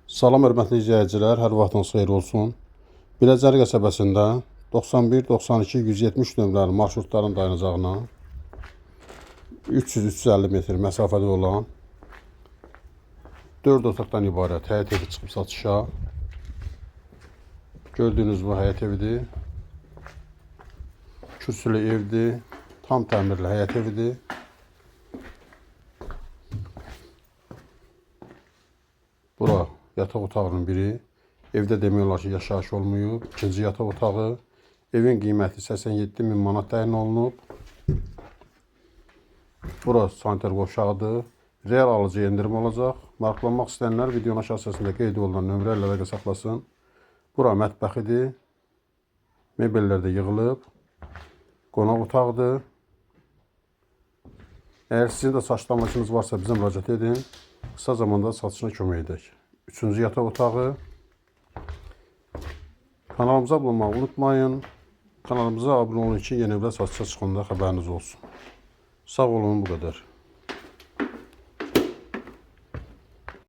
Salam hörmətli izləyicilər, hər vaxtınız xeyir olsun. Biləcəri qəsəbəsində 91, 92, 170 nömrəli marşrutların dayanacağına 300-350 metr məsafədə olan 4 otaqdan ibarət həyət evi çıxıb satışa. Gördüyünüz bu həyət evidir. Kürsülü evdir. Tam təmirli həyət evidir. Bura yataq otağının biri. Evdə demək olar ki, yaşayış olmayıb. İkinci yataq otağı. Evin qiyməti 87 min manat təyin olunub. Bura sanitar qovşağıdır. Real alıcı endirim olacaq. Maraqlanmaq istəyənlər videonun aşağı hissəsində qeyd olunan nömrə ilə əlaqə saxlasın. Bura mətbəxidir. Mebellər də yığılıb. Qonaq otağıdır. Əgər sizin də saçlanmışınız varsa bizə müraciət edin. Qısa zamanda satışına kömək edək. Üçüncü yataq otağı. Kanalımıza abunə olmağı unutmayın. Kanalımıza abunə olun ki, yeni evlər satışa çıxanda xəbəriniz olsun. Sağ olun, bu qədər.